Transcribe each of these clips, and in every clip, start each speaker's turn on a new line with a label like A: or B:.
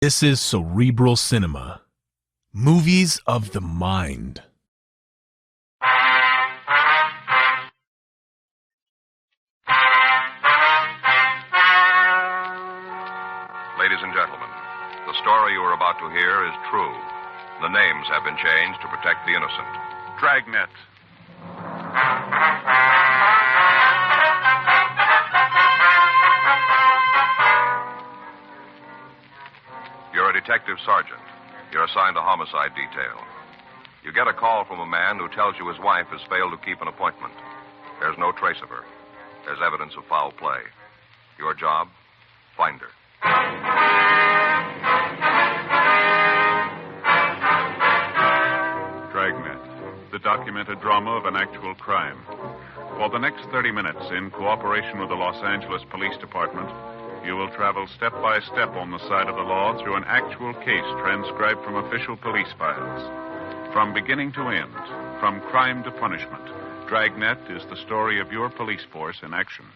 A: This is Cerebral Cinema. Movies of the mind.
B: Ladies and gentlemen, the story you are about to hear is true. The names have been changed to protect the innocent.
C: Dragnet.
B: You're a detective sergeant. You're assigned to homicide detail. You get a call from a man who tells you his wife has failed to keep an appointment. There's no trace of her. There's evidence of foul play. Your job? Find her.
C: Dragnet, the documented drama of an actual crime. For the next 30 minutes, in cooperation with the Los Angeles Police Department, you will travel step by step on the side of the law through an actual case transcribed from official police files. From beginning to end, from crime to punishment, Dragnet is the story of your police force in action.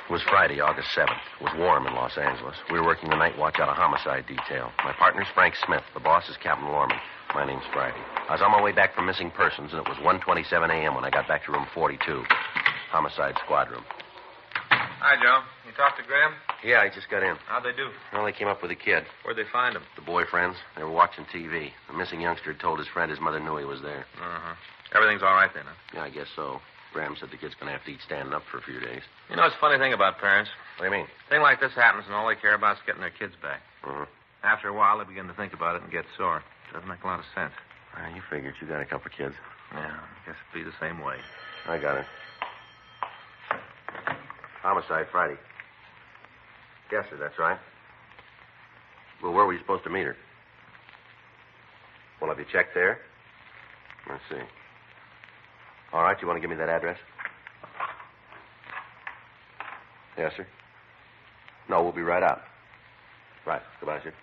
D: It was Friday, August 7th. It was warm in Los Angeles. We were working the night watch out of homicide detail. My partner's Frank Smith. The boss is Captain Lorman. My name's Friday. I was on my way back from missing persons, and it was 1:27 a.m. when I got back to room 42, homicide squad room.
E: Hi, Joe. You talked to Graham?
D: Yeah, I just got in.
E: How'd they do?
D: Well, they came up with a kid.
E: Where'd they find him?
D: The boyfriends. They were watching TV. The missing youngster had told his friend his mother knew he was there.
E: Uh-huh. Everything's all right then, huh?
D: Yeah, I guess so. Graham said the kid's going to have to eat standing up for a few days.
E: You know, it's a funny thing about parents.
D: What do you mean?
E: A thing like this happens, and all they care about is getting their kids back.
D: Mm-hmm.
E: After a while, they begin to think about it and get sore. Doesn't make a lot of sense.
D: You figured you got a couple of kids.
E: Yeah, I guess it'd be the same way.
D: I got it. Homicide Friday. Guess her, that's right. Well, where were you supposed to meet her? Well, have you checked there? Let's see. All right, you want to give me that address? Yes, sir. No, we'll be right out. Right. Goodbye, sir.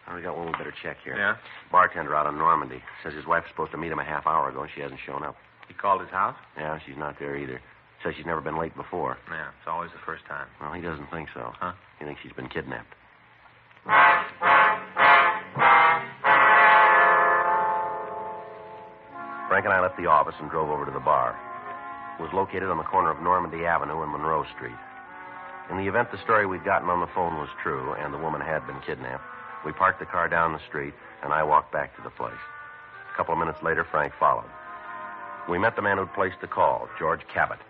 D: Oh, we got one we better check here.
E: Yeah?
D: Bartender out in Normandy. Says his wife was supposed to meet him a half hour ago, and she hasn't shown up.
E: He called his house?
D: Yeah, she's not there either. Says she's never been late before.
E: Yeah, it's always the first time.
D: Well, he doesn't think so.
E: Huh?
D: He thinks she's been kidnapped. Frank and I left the office and drove over to the bar. It was located on the corner of Normandy Avenue and Monroe Street. In the event the story we'd gotten on the phone was true and the woman had been kidnapped, we parked the car down the street and I walked back to the place. A couple of minutes later, Frank followed. We met the man who'd placed the call, George Cabot.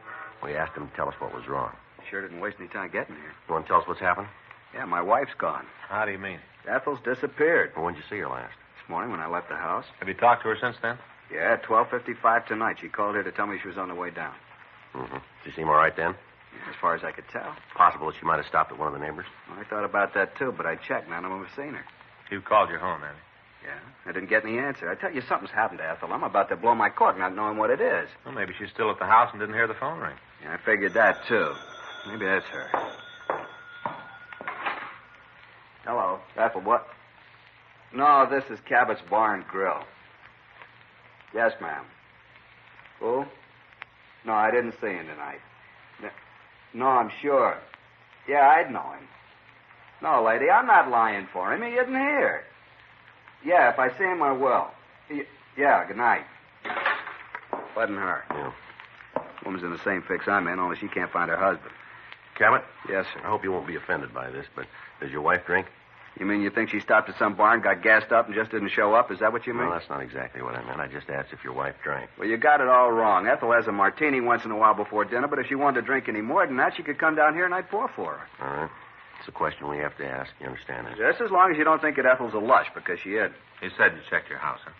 D: We asked him to tell us what was wrong.
F: Sure didn't waste any time getting here.
D: You want to tell us what's happened?
F: Yeah, my wife's gone.
E: How do you mean?
F: Ethel's disappeared.
D: Well, when'd you see her last?
F: This morning when I left the house.
E: Have you talked to her since then?
F: Yeah, 12:55 tonight. She called here to tell me she was on the way down.
D: Mm-hmm. Did she seem all right then?
F: Yeah, as far as I could tell.
D: Possible that she might have stopped at one of the neighbors?
F: Well, I thought about that, too, but I checked. None of them have seen her.
E: You called your home, have you?
F: Yeah, I didn't get any answer. I tell you, something's happened to Ethel. I'm about to blow my cork not knowing what it is.
E: Well, maybe she's still at the house and didn't hear the phone ring.
F: Yeah, I figured that, too. Maybe that's her. Hello. Ethel, what? No, this is Cabot's Bar and Grill. Yes, ma'am. Who? No, I didn't see him tonight. No, I'm sure. Yeah, I'd know him. No, lady, I'm not lying for him. He isn't here. Yeah, if I see him, I will. Yeah, good night. Wasn't her.
D: Yeah.
F: Woman's in the same fix I'm in, only she can't find her husband.
D: Cabot?
F: Yes, sir.
D: I hope you won't be offended by this, but does your wife drink?
F: You mean you think she stopped at some bar and got gassed up and just didn't show up? Is that what you mean?
D: No, that's not exactly what I meant. I just asked if your wife drank.
F: Well, you got it all wrong. Ethel has a martini once in a while before dinner, but if she wanted to drink any more than that, she could come down here and I'd pour for her.
D: All right. It's a question we have to ask. You understand that?
F: Just as long as you don't think that Ethel's a lush, because she isn't.
E: You said you checked your house, huh?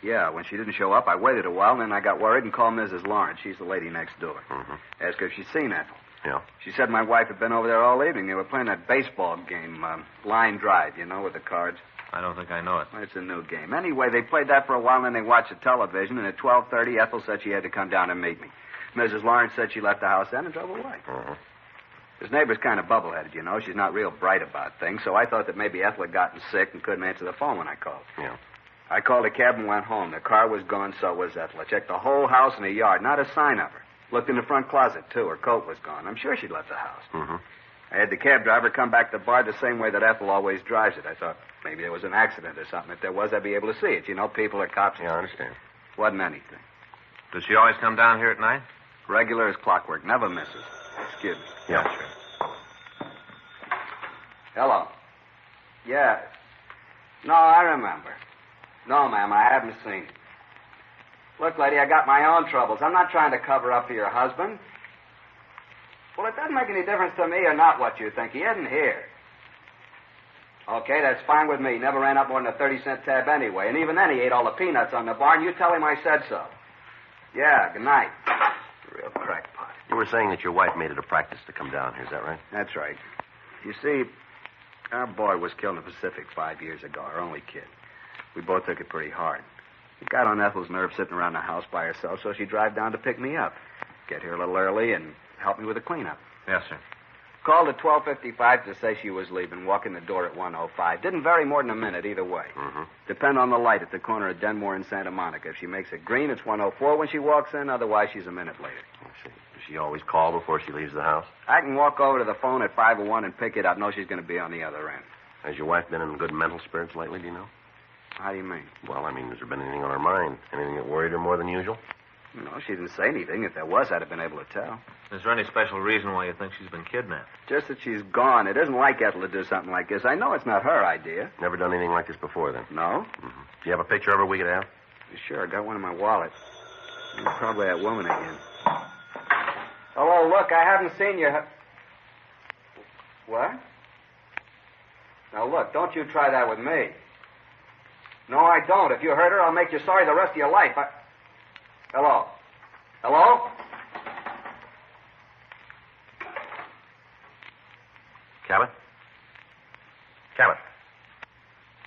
F: Yeah, when she didn't show up, I waited a while, and then I got worried and called Mrs. Lawrence. She's the lady next door.
D: Mm-hmm.
F: Asked her if she'd seen Ethel.
D: Yeah.
F: She said my wife had been over there all evening. They were playing that baseball game, line drive, you know, with the cards.
E: I don't think I know it.
F: Well, it's a new game. Anyway, they played that for a while, and then they watched the television, and at 12:30, Ethel said she had to come down and meet me. Mrs. Lawrence said she left the house then and drove away.
D: Mm-hmm.
F: This neighbor's kind of bubble-headed, you know. She's not real bright about things, so I thought that maybe Ethel had gotten sick and couldn't answer the phone when I called.
D: Yeah.
F: I called a cab and went home. The car was gone, so was Ethel. I checked the whole house and the yard. Not a sign of her. Looked in the front closet, too. Her coat was gone. I'm sure she'd left the house.
D: Mm-hmm.
F: I had the cab driver come back to the bar the same way that Ethel always drives it. I thought maybe there was an accident or something. If there was, I'd be able to see it. You know, people are cops.
D: Yeah, I understand.
F: Wasn't anything.
E: Does she always come down here at night?
F: Regular as clockwork. Never misses. Excuse me.
D: Yeah, sure.
F: Hello. Yeah. No, I remember. No, ma'am, I haven't seen it. Look, lady, I got my own troubles. I'm not trying to cover up for your husband. Well, it doesn't make any difference to me or not what you think. He isn't here. Okay, that's fine with me. Never ran up more than a 30-cent tab anyway. And even then, he ate all the peanuts on the barn. You tell him I said so. Yeah, good night. Real crackpot.
D: You were saying that your wife made it a practice to come down here. Is that right?
F: That's right. You see, our boy was killed in the Pacific 5 years ago, our only kid. We both took it pretty hard. It got on Ethel's nerves sitting around the house by herself, so she'd drive down to pick me up. Get here a little early and help me with the cleanup.
E: Yes, sir.
F: Called at 12:55 to say she was leaving. Walk in the door at 1:05. Didn't vary more than a minute either way.
D: Mm-hmm.
F: Depend on the light at the corner of Denmore and Santa Monica. If she makes it green, it's 1:04 when she walks in. Otherwise, she's a minute later.
D: I see. Does she always call before she leaves the house?
F: I can walk over to the phone at 5:01 and pick it up. Know she's going to be on the other end.
D: Has your wife been in good mental spirits lately, do you know?
F: How do you mean?
D: Well, I mean, has there been anything on her mind? Anything that worried her more than usual?
F: No, she didn't say anything. If there was, I'd have been able to tell.
E: Is there any special reason why you think she's been kidnapped?
F: Just that she's gone. It isn't like Ethel to do something like this. I know it's not her idea.
D: Never done anything like this before, then?
F: No?
D: Mm-hmm. Do you have a picture of her we could have?
F: Sure, I got one in my wallet. Probably that woman again. Hello, look, I haven't seen you. What? Now, look, don't you try that with me. No, I don't. If you hurt her, I'll make you sorry the rest of your life. Hello? Hello?
D: Cabot? Cabot,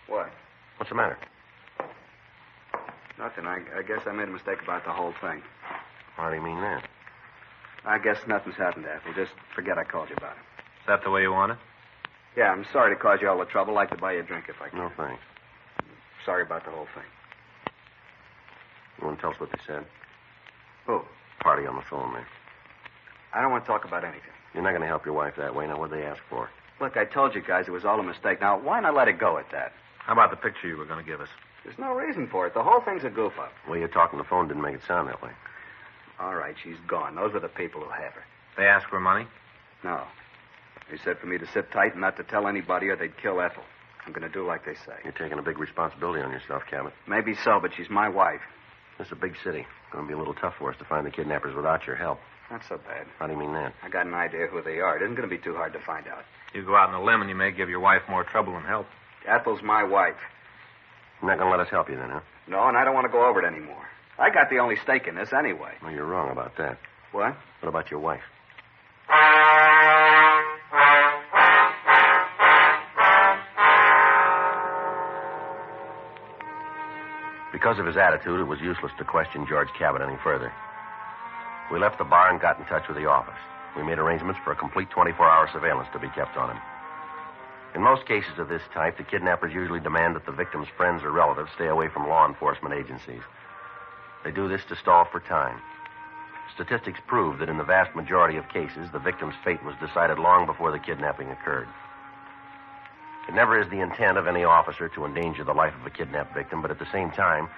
F: What?
D: what's the matter?
F: Nothing. I guess I made a mistake about the whole thing.
D: How do you mean that?
F: I guess nothing's happened, Ethel. Just forget I called you about it.
E: Is that the way you want it?
F: Yeah, I'm sorry to cause you all the trouble. I'd like to buy you a drink if I can.
D: No, thanks.
F: Sorry about the whole thing.
D: You want to tell us what they said?
F: Who?
D: Party on the phone there.
F: I don't want to talk about anything.
D: You're not going to help your wife that way. Now, what'd they ask for?
F: Look, I told you guys it was all a mistake. Now, why not let it go at that?
E: How about the picture you were going to give us?
F: There's no reason for it. The whole thing's a goof-up.
D: The way you're talking on the phone didn't make it sound that way.
F: All right, she's gone. Those were the people who have her.
E: They asked for money?
F: No. They said for me to sit tight and not to tell anybody or they'd kill Ethel. I'm going to do like they say.
D: You're taking a big responsibility on yourself, Cabot.
F: Maybe so, but she's my wife.
D: This is a big city. It's going to be a little tough for us to find the kidnappers without your help.
F: Not so bad.
D: How do you mean that?
F: I got an idea who they are. It isn't going to be too hard to find out.
E: You go out on a limb and you may give your wife more trouble than help.
F: Ethel's my wife.
D: You're not going to let us help you then, huh?
F: No, and I don't want to go over it anymore. I got the only stake in this anyway.
D: Well, you're wrong about that.
F: What?
D: What about your wife? Because of his attitude, it was useless to question George Cabot any further. We left the bar and got in touch with the office. We made arrangements for a complete 24-hour surveillance to be kept on him. In most cases of this type, the kidnappers usually demand that the victim's friends or relatives stay away from law enforcement agencies. They do this to stall for time. Statistics prove that in the vast majority of cases, the victim's fate was decided long before the kidnapping occurred. It never is the intent of any officer to endanger the life of a kidnapped victim, but at the same time,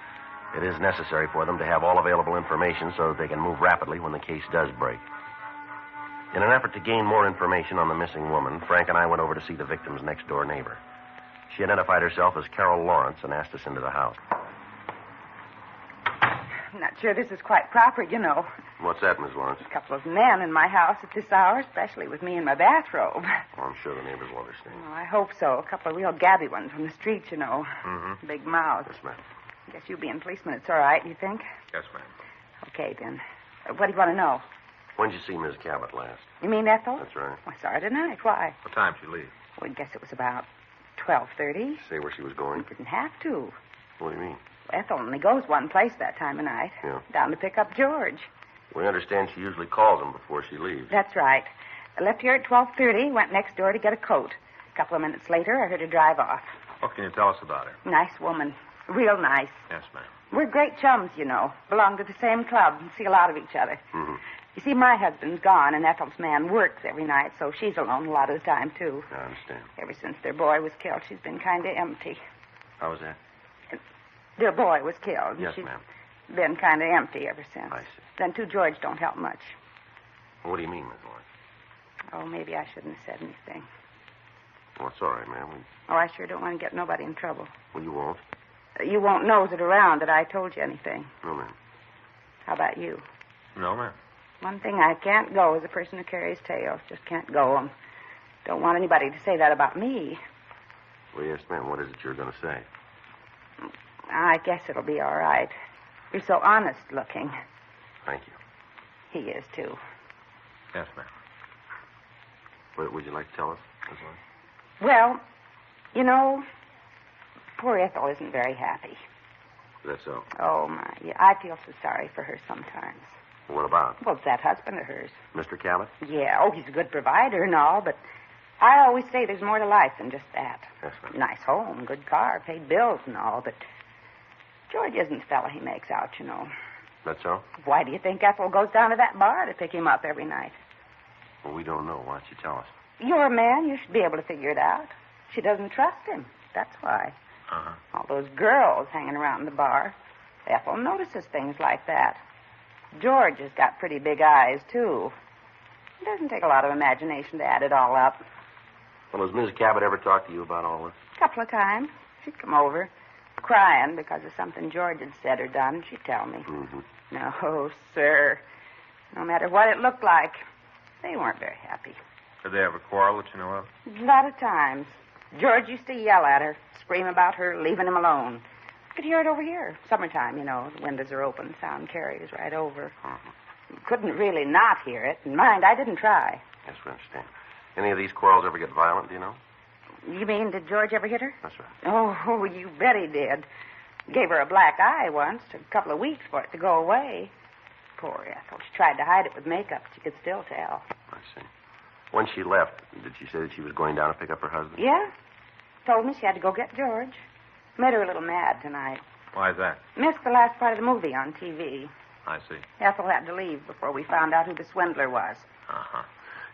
D: it is necessary for them to have all available information so that they can move rapidly when the case does break. In an effort to gain more information on the missing woman, Frank and I went over to see the victim's next-door neighbor. She identified herself as Carol Lawrence and asked us into the house.
G: I'm not sure this is quite proper, you know.
D: What's that, Miss Lawrence?
G: A couple of men in my house at this hour, especially with me in my bathrobe.
D: Oh, I'm sure the neighbors will understand.
G: Oh, I hope so. A couple of real gabby ones from the streets, you know.
D: Mm-hmm.
G: Big mouths.
D: Yes, ma'am.
G: I guess you being policeman, it's all right, you think?
E: Yes, ma'am.
G: Okay, then. What do you want to know?
D: When did you see Miss Cabot last?
G: You mean Ethel?
D: That's right.
G: I saw her tonight. Why?
E: What time did she leave?
G: Well, I guess it was about 12:30.
D: Say where she was going?
G: Didn't have to.
D: What do you mean?
G: Ethel only goes one place that time of night.
D: Yeah.
G: Down to pick up George.
D: We understand she usually calls him before she leaves.
G: That's right. I left here at 12:30, went next door to get a coat. A couple of minutes later, I heard her drive off.
E: What can you tell us about her?
G: Nice woman. Real nice.
E: Yes, ma'am.
G: We're great chums, you know. Belong to the same club and see a lot of each other.
D: Mm-hmm.
G: You see, my husband's gone, and Ethel's man works every night, so she's alone a lot of the time, too.
D: I understand.
G: Ever since their boy was killed, she's been kind of empty.
D: How was that?
G: Their boy was killed. And
D: Yes,
G: she's
D: ma'am.
G: been kind of empty ever since.
D: I see.
G: Then, too, George don't help much.
D: Well, what do you mean, Miss Lawrence?
G: Oh, maybe I shouldn't have said anything.
D: Well, it's all right, ma'am.
G: Oh, I sure don't want to get nobody in trouble.
D: Well, you won't.
G: You won't nose it around that I told you anything.
D: No, ma'am.
G: How about you?
E: No, ma'am.
G: One thing I can't go is a person who carries tales. Just can't go. And don't want anybody to say that about me.
D: Well, yes, ma'am. What is it you're going to say?
G: I guess it'll be all right. You're so honest looking.
D: Thank you.
G: He is, too.
E: Yes, ma'am.
D: What would you like to tell us, Miss Lawrence?
G: Well, you know, poor Ethel isn't very happy.
D: Is that so?
G: Oh, my. Yeah, I feel so sorry for her sometimes.
D: What about?
G: Well, it's that husband of hers.
D: Mr. Cabot?
G: Yeah, oh, he's a good provider and all, but I always say there's more to life than just that.
D: Yes, ma'am.
G: Nice home, good car, paid bills and all, but George isn't the fella he makes out, you know.
D: That so?
G: Why do you think Ethel goes down to that bar to pick him up every night?
D: Well, we don't know. Why don't you tell us?
G: You're a man. You should be able to figure it out. She doesn't trust him. That's why.
E: Uh-huh.
G: All those girls hanging around the bar. Ethel notices things like that. George has got pretty big eyes, too. It doesn't take a lot of imagination to add it all up.
D: Well, has Mrs. Cabot ever talked to you about all this?
G: A couple of times. She'd come over, crying because of something George had said or done. She'd tell me.
D: Mm-hmm.
G: No, sir. No matter what it looked like, they weren't very happy.
E: Did they ever quarrel that you know of?
G: A lot of times. George used to yell at her, scream about her, leaving him alone. You could hear it over here. Summertime, you know. The windows are open. Sound carries right over.
D: Mm-hmm.
G: You couldn't really not hear it. And mind, I didn't try.
D: Yes, we understand. Any of these quarrels ever get violent, do you know?
G: You mean, did George ever hit her?
D: That's right.
G: Oh, you bet he did. Gave her a black eye once. Took a couple of weeks for it to go away. Poor Ethel. She tried to hide it with makeup, but you could still tell.
D: I see. When she left, did she say that she was going down to pick up her husband?
G: Yeah. Told me she had to go get George. Made her a little mad tonight.
E: Why's that?
G: Missed the last part of the movie on TV.
E: I see.
G: Ethel had to leave before we found out who the swindler was.
E: Uh-huh.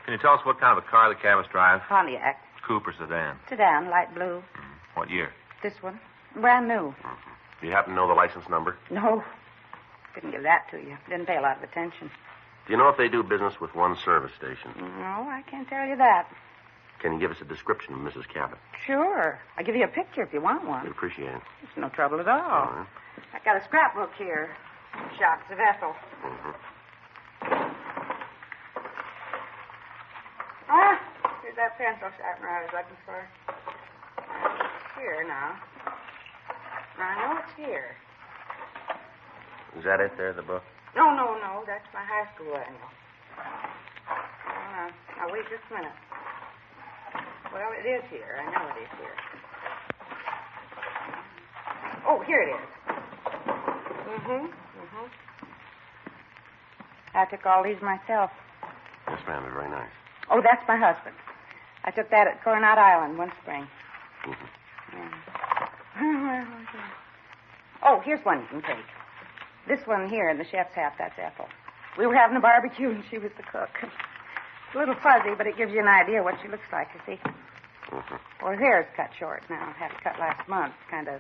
E: Can you tell us what kind of a car the Cabots drive?
G: Pontiac.
E: Coupe or sedan?
G: Sedan, light blue.
E: What year?
G: This one. Brand new.
D: Mm-hmm. Do you happen to know the license number?
G: No. Couldn't give that to you. Didn't pay a lot of attention.
D: Do you know if they do business with one service station?
G: No, I can't tell you that.
D: Can you give us a description of Mrs. Cabot?
G: Sure. I'll give you a picture if you want
D: We
G: one.
D: appreciate it.
G: It's no trouble at all.
D: All right.
G: I got a scrapbook here. Shots of Ethel.
D: Mm-hmm.
G: Ah, here's that pencil sharpener I was looking for. It's here now. I know it's here.
D: Is that it there, the book?
G: No. That's my high school annual. Now, wait just a minute. Well, it is here. I know it is here. Oh, here it is. Mm-hmm. I took all these myself.
D: Yes, ma'am. They're very nice.
G: Oh, that's my husband. I took that at Coronado Island one spring.
D: Mm-hmm.
G: Yeah. Oh, here's one you can take. This one here in the chef's hat, that's Ethel. We were having a barbecue, and she was the cook. It's a little fuzzy, but it gives you an idea what she looks like, you see.
D: Mm-hmm.
G: Her hair's cut short now. Had it cut last month, kind of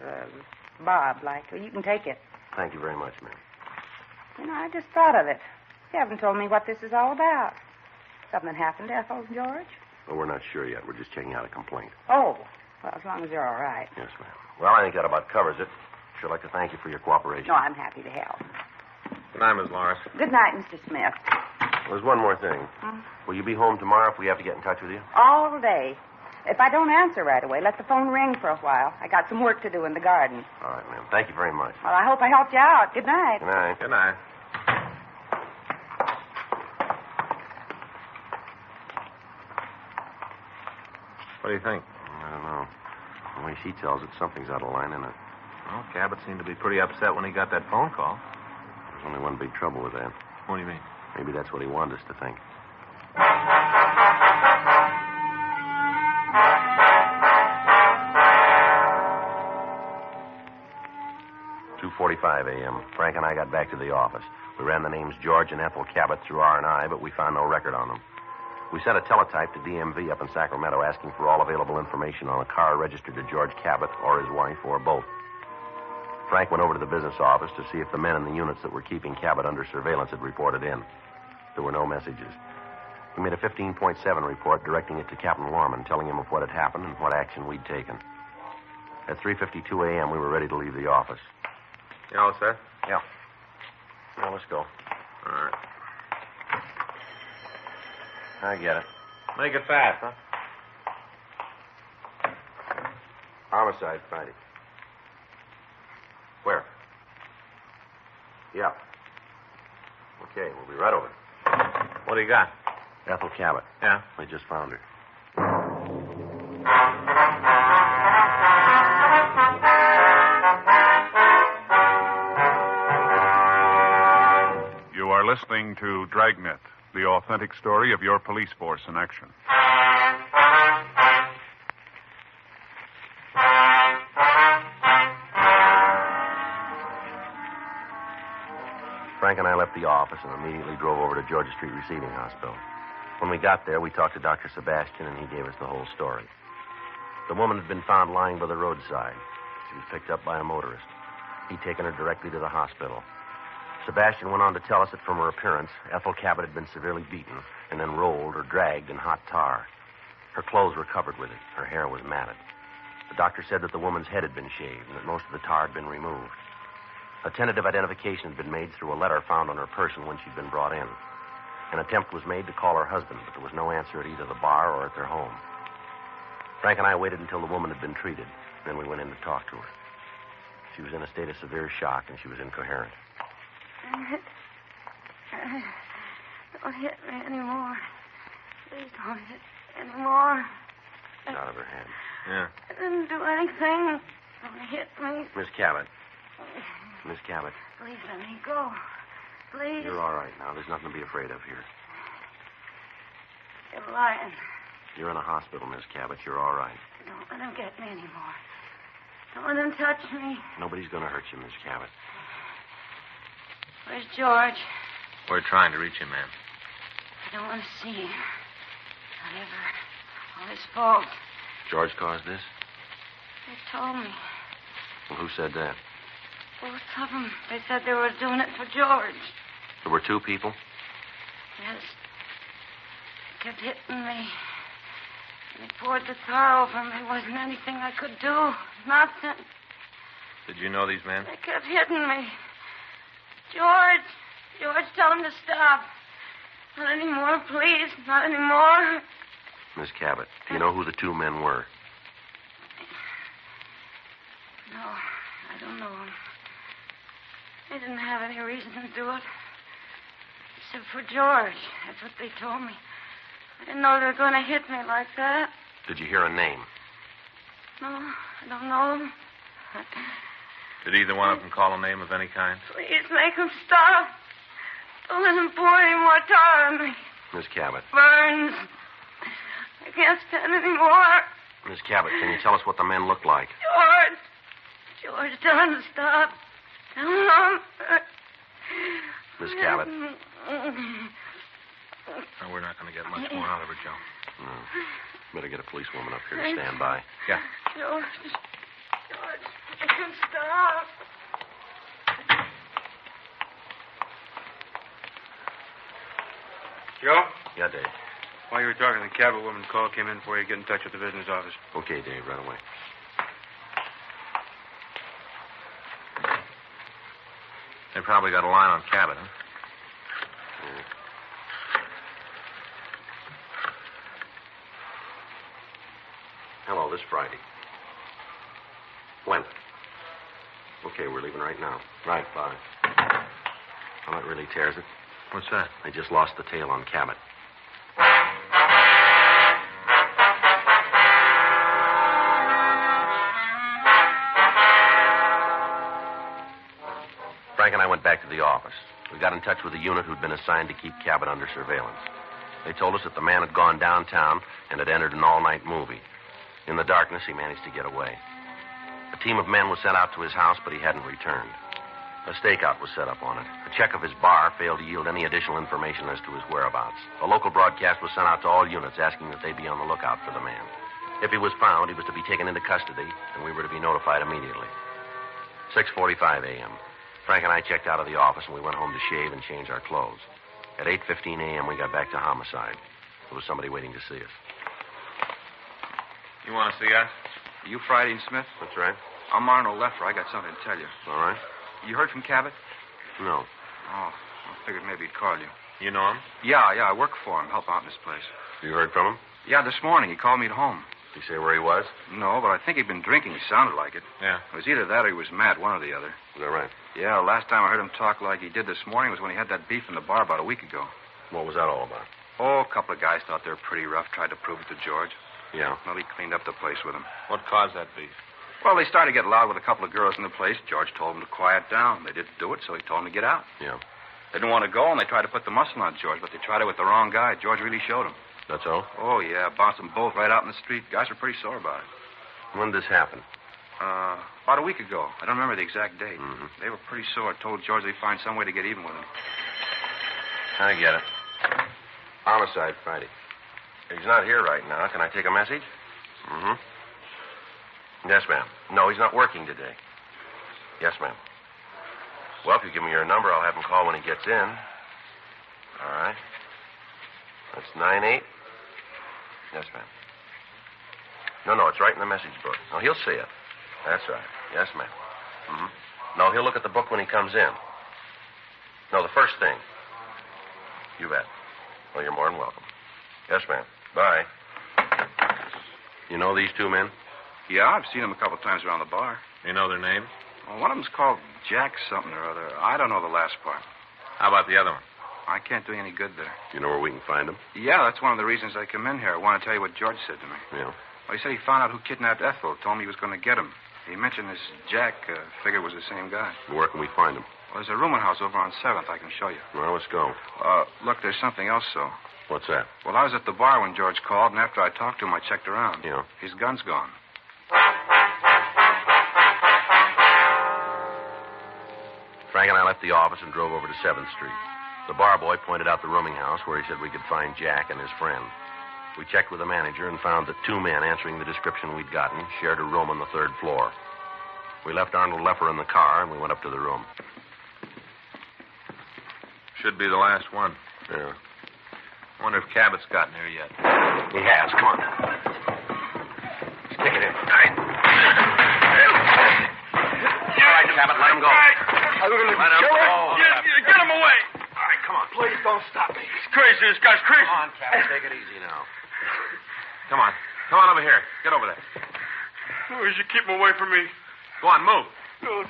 G: bob-like. Well, you can take it.
D: Thank you very much, ma'am.
G: You know, I just thought of it. You haven't told me what this is all about. Something happened to Ethel and George?
D: Well, we're not sure yet. We're just checking out a complaint.
G: Oh, well, as long as you're all right.
D: Yes, ma'am. Well, I think that about covers it. Sure like to thank you for your cooperation.
G: No, I'm happy to help.
E: Good night, Miss Lawrence.
G: Good night, Mr. Smith.
D: There's one more thing. Will you be home tomorrow if we have to get in touch with you?
G: All day. If I don't answer right away, let the phone ring for a while. I got some work to do in the garden.
D: All right, ma'am. Thank you very much.
G: Well, I hope I helped you out. Good night.
D: Good night.
E: Good night. What do you think?
D: I don't know. The way she tells it, something's out of line, isn't it?
E: Well, Cabot seemed to be pretty upset when he got that phone call.
D: There's only one big trouble with that.
E: What do you mean?
D: Maybe that's what he wanted us to think. 2:45 a.m. Frank and I got back to the office. We ran the names George and Ethel Cabot through R&I, but we found no record on them. We sent a teletype to DMV up in Sacramento asking for all available information on a car registered to George Cabot or his wife or both. Frank went over to the business office to see if the men in the units that were keeping Cabot under surveillance had reported in. There were no messages. He made a 15.7 report directing it to Captain Lorman, telling him of what had happened and what action we'd taken. At 3:52 a.m., we were ready to leave the office.
E: You all set?
D: Yeah. Well, let's go.
E: All right.
D: I get it.
E: Make it fast, huh?
D: Homicide, Friday. Where? Yeah. Okay, we'll be right over.
E: What do you got?
D: Ethel Cabot.
E: Yeah?
D: We just found her.
C: You are listening to Dragnet, the authentic story of your police force in action.
D: Frank and I left the office and immediately drove over to Georgia Street Receiving Hospital. When we got there, we talked to Dr. Sebastian, and he gave us the whole story. The woman had been found lying by the roadside. She was picked up by a motorist. He'd taken her directly to the hospital. Sebastian went on to tell us that from her appearance, Ethel Cabot had been severely beaten and then rolled or dragged in hot tar. Her clothes were covered with it. Her hair was matted. The doctor said that the woman's head had been shaved and that most of the tar had been removed. A tentative identification had been made through a letter found on her person when she'd been brought in. An attempt was made to call her husband, but there was no answer at either the bar or at their home. Frank and I waited until the woman had been treated. Then we went in to talk to her. She was in a state of severe shock, and she was incoherent.
H: Don't hit me anymore. Please don't hit me anymore.
D: She's out of her head.
E: Yeah.
H: I didn't do anything. Don't hit me.
D: Miss Cabot. Miss Cabot.
H: Please let me go. Please.
D: You're all right now. There's nothing to be afraid of here.
H: You're lying.
D: You're in a hospital, Miss Cabot. You're all right.
H: Don't let him get me anymore. Don't let him touch me.
D: Nobody's going to hurt you, Miss Cabot.
H: Where's George?
E: We're trying to reach him, ma'am.
H: I don't want to see him. Not ever. All his fault.
D: George caused this?
H: They told me.
D: Well, who said that?
H: Both of them. They said they were doing it for George.
D: There were two people?
H: Yes. He kept hitting me. And he poured the tar over me. There wasn't anything I could do. Nothing.
E: Did you know these men?
H: They kept hitting me. George. George, tell him to stop. Not anymore, please. Not anymore.
D: Miss Cabot, do you know who the two men were?
H: No, I don't know him. They didn't have any reason to do it. Except for George. That's what they told me. I didn't know they were going to hit me like that.
D: Did you hear a name?
H: No, I don't know him.
E: Did either one of them call a name of any kind?
H: Please make him stop. Don't let him pour any more tar on me.
D: Miss Cabot.
H: Burns. I can't stand anymore.
D: Miss Cabot, can you tell us what the men looked like?
H: George. George, tell him to stop. Tell him.
D: Miss Cabot.
E: No, we're not going to get much more out of her, Joe.
D: No. Better get a policewoman up here to stand by.
E: Yeah.
H: George. George, make him stop.
I: Joe?
D: Yeah, Dave.
I: While you were talking, the Cabot woman's call came in before you get in touch with the business office.
D: Okay, Dave, right away.
E: They probably got a line on Cabot, huh?
D: Yeah. Hello, this Friday. When? Okay, we're leaving right now. Right, bye. Well, that really tears it.
E: What's that?
D: They just lost the tail on Cabot. Frank and I went back to the office. We got in touch with the unit who'd been assigned to keep Cabot under surveillance. They told us that the man had gone downtown and had entered an all-night movie. In the darkness, he managed to get away. A team of men was sent out to his house, but he hadn't returned. A stakeout was set up on it. A check of his bar failed to yield any additional information as to his whereabouts. A local broadcast was sent out to all units asking that they be on the lookout for the man. If he was found, he was to be taken into custody, and we were to be notified immediately. 6:45 a.m. Frank and I checked out of the office, and we went home to shave and change our clothes. At 8:15 a.m., we got back to homicide. There was somebody waiting to see us.
E: You want to see us?
J: You Friday and Smith?
D: That's right.
J: I'm Arnold Leffer. I got something to tell you.
D: All right.
J: You heard from Cabot?
D: No.
J: Oh, I figured maybe he'd call you.
E: You know him?
J: Yeah, I work for him. Help out in this place.
D: You heard from him?
J: Yeah, this morning. He called me at home.
D: Did he say where he was?
J: No, but I think he'd been drinking. He sounded like it.
E: Yeah.
J: It was either that or he was mad, one or the other.
D: Is that right?
J: Yeah, last time I heard him talk like he did this morning was when he had that beef in the bar about a week ago.
D: What was that all about?
J: Oh, a couple of guys thought they were pretty rough, tried to prove it to George.
D: Yeah.
J: Well, he cleaned up the place with him.
E: What caused that beef?
J: Well, they started to get loud with a couple of girls in the place. George told them to quiet down. They didn't do it, so he told them to get out.
D: Yeah.
J: They didn't want to go, and they tried to put the muscle on George, but they tried it with the wrong guy. George really showed them.
D: That's all?
J: Oh, yeah. Bounced them both right out in the street. Guys were pretty sore about it.
D: When did this happen?
J: About a week ago. I don't remember the exact date.
D: Mm-hmm.
J: They were pretty sore. Told George they'd find some way to get even with him.
D: I get it. Homicide Friday. He's not here right now. Can I take a message? Mm-hmm. Yes, ma'am. No, he's not working today. Yes, ma'am. Well, if you give me your number, I'll have him call when he gets in. All right. That's 98. Yes, ma'am. No, it's right in the message book. No, he'll see it. That's right. Yes, ma'am. Mm-hmm. No, he'll look at the book when he comes in. No, the first thing. You bet. Well, you're more than welcome. Yes, ma'am. Bye. You know these two men?
J: Yeah, I've seen them a couple times around the bar.
E: You know their names?
J: Well, one of them's called Jack something or other. I don't know the last part.
E: How about the other one?
J: I can't do you any good there.
D: You know where we can find them?
J: Yeah, that's one of the reasons I come in here. I want to tell you what George said to me.
D: Yeah.
J: Well, he said he found out who kidnapped Ethel. Told me he was going to get him. He mentioned this Jack. Figured it was the same guy.
D: Where can we find them?
J: Well, there's a rooming house over on 7th. I can show you.
D: Well, let's go.
J: Look, there's something else, though.
D: What's that?
J: Well, I was at the bar when George called, and after I talked to him, I checked around.
D: Yeah.
J: His gun's gone.
D: Frank and I left the office and drove over to 7th Street. The bar boy pointed out the rooming house where he said we could find Jack and his friend. We checked with the manager and found that two men answering the description we'd gotten shared a room on the 3rd floor. We left Arnold Leffer in the car, and we went up to the room.
E: Should be the last one.
D: Yeah.
E: Wonder if Cabot's gotten here yet.
D: He has. Come on. Stick it in. All right. All right, Cabot, let him go.
I: I'm going to
D: Let him
I: kill
D: go.
I: him. Get him away.
D: All right, come on.
I: Please don't stop me. He's crazy. This guy's crazy.
D: Come on, Cabot. Take it easy now. Come on. Come on over here. Get over there.
I: Oh, you should keep him away from me.
E: Go on, move.
I: No.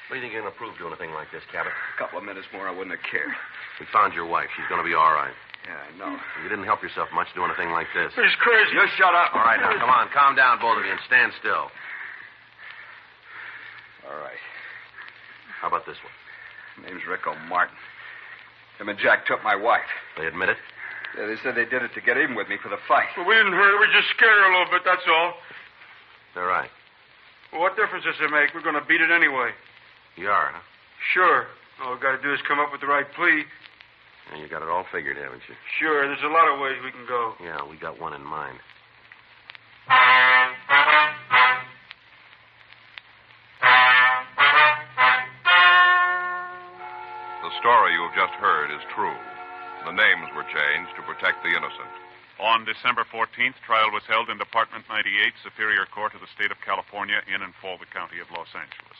D: What do you think you're going to prove doing a thing like this, Cabot?
J: A couple of minutes more, I wouldn't have cared.
D: We found your wife. She's going to be all right.
J: Yeah, I know.
D: You didn't help yourself much doing a thing like this.
I: He's crazy.
J: You shut up.
D: All right, now, come on. Calm down, both of you, and stand still.
J: All right.
D: How about this one?
J: Name's Rico Martin. Him and Jack took my wife.
D: They admit it?
J: Yeah, they said they did it to get even with me for the fight.
I: Well, we didn't hurt her. We just scared her a little bit, that's all.
D: They're right.
I: Well, what difference does it make? We're going to beat it anyway.
D: You are, huh?
I: Sure. All we got to do is come up with the right plea.
D: Yeah, you got it all figured, haven't you?
I: Sure, there's a lot of ways we can go.
D: Yeah, we got one in mind.
B: The story you've just heard is true. The names were changed to protect the innocent.
C: On December 14th, trial was held in Department 98, Superior Court of the State of California, in and for the County of Los Angeles.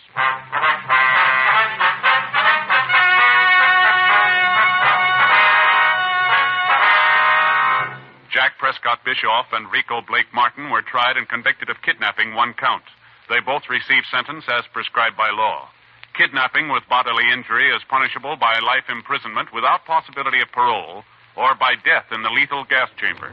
C: Jack Prescott Bischoff and Rico Blake Martin were tried and convicted of kidnapping, one count. They both received sentence as prescribed by law. Kidnapping with bodily injury is punishable by life imprisonment without possibility of parole or by death in the lethal gas chamber.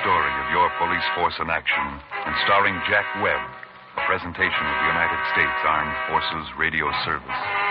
K: story of your police force in action and starring Jack Webb, a presentation of the United States Armed Forces Radio Service.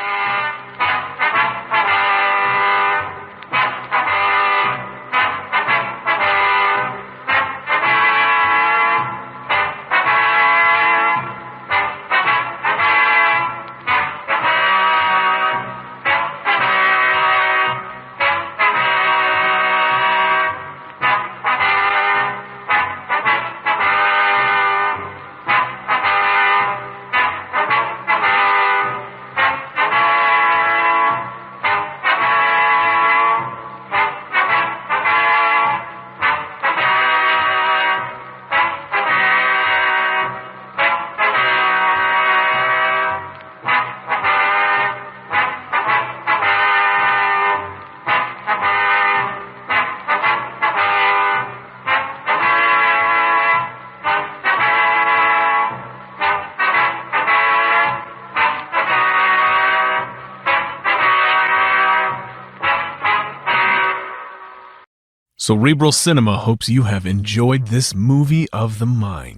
A: Cerebral Cinema hopes you have enjoyed this movie of the mind.